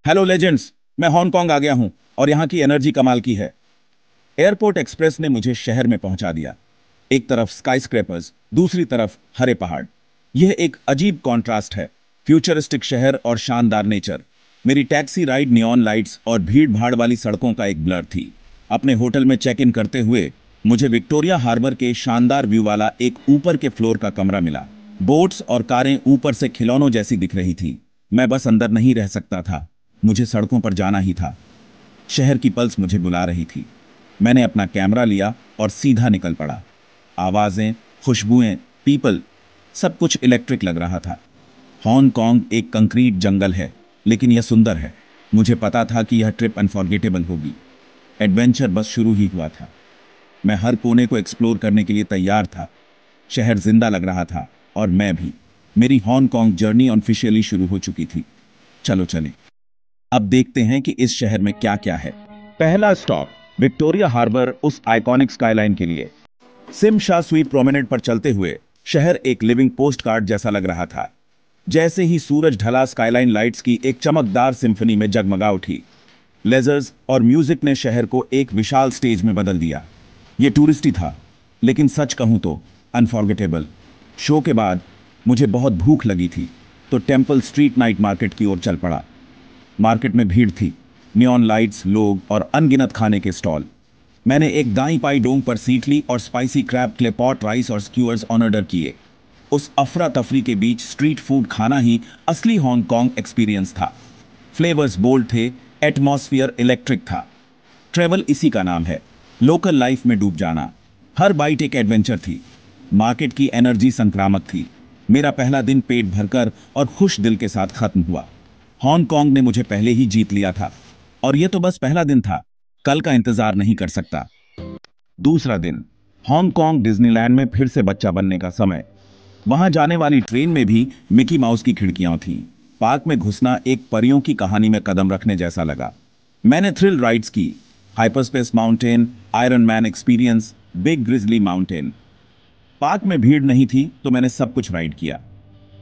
Hello legends. मैं Hong Kong आ गया हूं और यहां की एनर्जी कमाल की है। एयरपोर्ट एक्सप्रेस ने मुझे शहर में पहुंचा दिया। एक तरफ स्काईस्क्रेपर्स, दूसरी तरफ हरे पहाड़। यह एक अजीब कॉन्ट्रास्ट है। फ्यूचरिस्टिक शहर और शानदार नेचर। मेरी टैक्सी राइड नियॉन लाइट्स और भीड़ भाड़ वाली सड़कों का एक ब्लर थी। अपने होटल में चेक इन करते हुए मुझे विक्टोरिया हार्बर के शानदार व्यू वाला एक ऊपर के फ्लोर का कमरा मिला। बोट्स और कारें ऊपर से खिलौनों जैसी दिख रही थी। मैं बस अंदर नहीं रह सकता था, मुझे सड़कों पर जाना ही था। शहर की पल्स मुझे बुला रही थी। मैंने अपना कैमरा लिया और सीधा निकल पड़ा। आवाजें, खुशबुएं, पीपल, सब कुछ इलेक्ट्रिक लग रहा था। हांगकांग एक कंक्रीट जंगल है, लेकिन यह सुंदर है। मुझे पता था कि यह ट्रिप अनफॉरगेटेबल होगी। एडवेंचर बस शुरू ही हुआ था। मैं हर कोने को एक्सप्लोर करने के लिए तैयार था। शहर जिंदा लग रहा था और मैं भी। मेरी हांगकांग जर्नी ऑफिशियली शुरू हो चुकी थी। चलो चले, अब देखते हैं कि इस शहर में क्या क्या है। पहला स्टॉप विक्टोरिया हार्बर, उस आइकॉनिक स्काईलाइन के लिए। सिम शाह स्वीट प्रोमेनेड पर चलते हुए शहर एक लिविंग पोस्ट कार्ड जैसा लग रहा था। जैसे ही सूरज ढला, स्काईलाइन लाइट्स की एक चमकदार सिम्फनी में जगमगा उठी। लेजर्स और म्यूजिक ने शहर को एक विशाल स्टेज में बदल दिया। यह टूरिस्टी था, लेकिन सच कहूं तो अनफॉरगेटेबल। शो के बाद मुझे बहुत भूख लगी थी, तो टेम्पल स्ट्रीट नाइट मार्केट की ओर चल पड़ा। मार्केट में भीड़ थी, नियॉन लाइट्स, लोग और अनगिनत खाने के स्टॉल। मैंने एक दाई पाई डोंग पर सीट ली और स्पाइसी क्रैब, क्लेपॉट राइस और स्क्यूअर्स ऑर्डर किए। उस अफरा तफरी के बीच स्ट्रीट फूड खाना ही असली हांगकांग एक्सपीरियंस था। फ्लेवर्स बोल्ड थे, एटमॉस्फियर इलेक्ट्रिक था। ट्रेवल इसी का नाम है, लोकल लाइफ में डूब जाना। हर बाइट एक एडवेंचर थी। मार्केट की एनर्जी संक्रामक थी। मेरा पहला दिन पेट भरकर और खुश दिल के साथ खत्म हुआ। हांगकांग ने मुझे पहले ही जीत लिया था, और यह तो बस पहला दिन था। कल का इंतजार नहीं कर सकता। दूसरा दिन, हांगकांग डिज्नीलैंड में फिर से बच्चा बनने का समय। वहां जाने वाली ट्रेन में भी मिकी माउस की खिड़कियां थीं। पार्क में घुसना एक परियों की कहानी में कदम रखने जैसा लगा। मैंने थ्रिल राइड्स की, hyperspace mountain, iron man experience, big grizzly mountain. Park में भीड़ नहीं थी, तो मैंने सब कुछ राइड किया।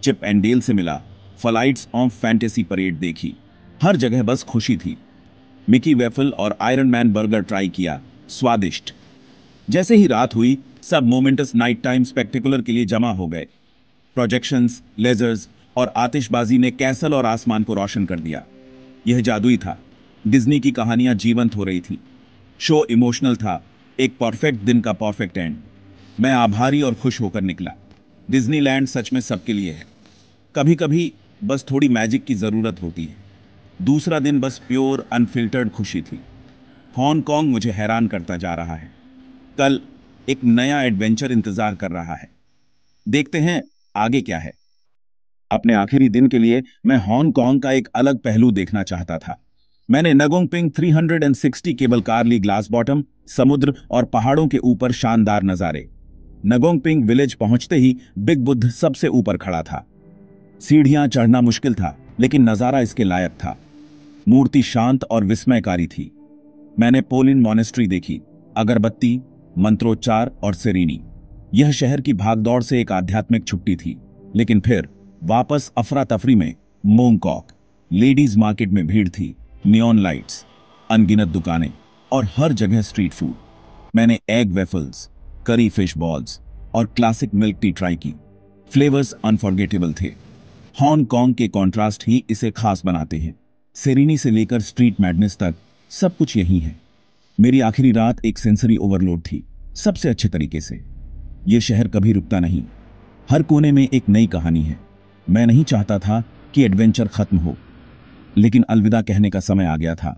चिप एंड डेल से मिला, फ्लाइट्स ऑफ फैंटेसी परेड देखी। हर जगह बस खुशी थी। मिकी वेफल और आयरन मैन बर्गर ट्राई किया, स्वादिष्ट। जैसे ही रात हुई, सब मोमेंटस नाइट टाइम स्पेक्टेकुलर के लिए जमा हो गए। प्रोजेक्शंस, लेजर्स और आतिशबाजी ने कैसल और आसमान को रोशन कर दिया। यह जादुई था। डिज्नी की कहानियां जीवंत हो रही थी। शो इमोशनल था, एक परफेक्ट दिन का परफेक्ट एंड। मैं आभारी और खुश होकर निकला। डिज्नीलैंड सच में सबके लिए है। कभी कभी बस थोड़ी मैजिक की जरूरत होती है। दूसरा दिन बस प्योर अनफिल्टर्ड खुशी थी। हांगकांग मुझे हैरान करता जा रहा है। कल एक नया एडवेंचर इंतजार कर रहा है। देखते हैं आगे क्या है। अपने आखिरी दिन के लिए मैं हांगकांग का एक अलग पहलू देखना चाहता था। मैंने नगोंग पिंग 360 केबल कार ली, ग्लास बॉटम, समुद्र और पहाड़ों के ऊपर शानदार नजारे। नगोंग पिंग विलेज पहुंचते ही बिग बुद्ध सबसे ऊपर खड़ा था। सीढ़ियां चढ़ना मुश्किल था, लेकिन नजारा इसके लायक था। मूर्ति शांत और विस्मयकारी थी। मैंने पोलिन मॉनेस्ट्री देखी, अगरबत्ती, मंत्रोच्चार और सेरेनी। यह शहर की भागदौड़ से एक आध्यात्मिक छुट्टी थी। लेकिन फिर वापस अफरा तफरी में मोंगकॉक। लेडीज मार्केट में भीड़ थी, नियॉन लाइट्स, अनगिनत दुकानें और हर जगह स्ट्रीट फूड। मैंने egg waffles, curry fish balls और क्लासिक मिल्क टी ट्राई की। फ्लेवर्स अनफॉरगेटेबल थे। हांगकांग के कॉन्ट्रास्ट ही इसे खास बनाते हैं। सेरेनी से लेकर स्ट्रीट मैडनेस तक सब कुछ यही है। मेरी आखिरी रात एक सेंसरी ओवरलोड थी, सबसे अच्छे तरीके से। यह शहर कभी रुकता नहीं। हर कोने में एक नई कहानी है। मैं नहीं चाहता था कि एडवेंचर खत्म हो, लेकिन अलविदा कहने का समय आ गया था।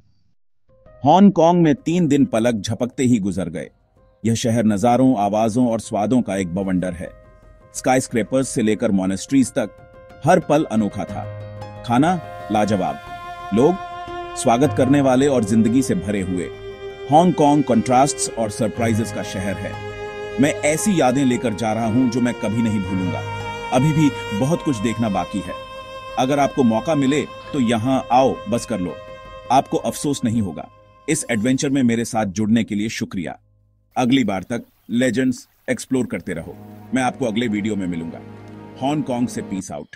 हांगकांग में 3 दिन पलक झपकते ही गुजर गए। यह शहर नजारों, आवाजों और स्वादों का एक बवंडर है। स्काईस्क्रेपर्स से लेकर मॉनेस्ट्रीज तक हर पल अनोखा था। खाना लाजवाब, लोग स्वागत करने वाले और जिंदगी से भरे हुए। हांगकांग कंट्रास्ट्स और सरप्राइजेस का शहर है। मैं ऐसी यादें लेकर जा रहा हूं जो मैं कभी नहीं भूलूंगा। अभी भी बहुत कुछ देखना बाकी है। अगर आपको मौका मिले तो यहां आओ, बस कर लो, आपको अफसोस नहीं होगा। इस एडवेंचर में मेरे साथ जुड़ने के लिए शुक्रिया। अगली बार तक लेजेंड्स एक्सप्लोर करते रहो। मैं आपको अगले वीडियो में मिलूंगा। हांगकांग से पीस आउट।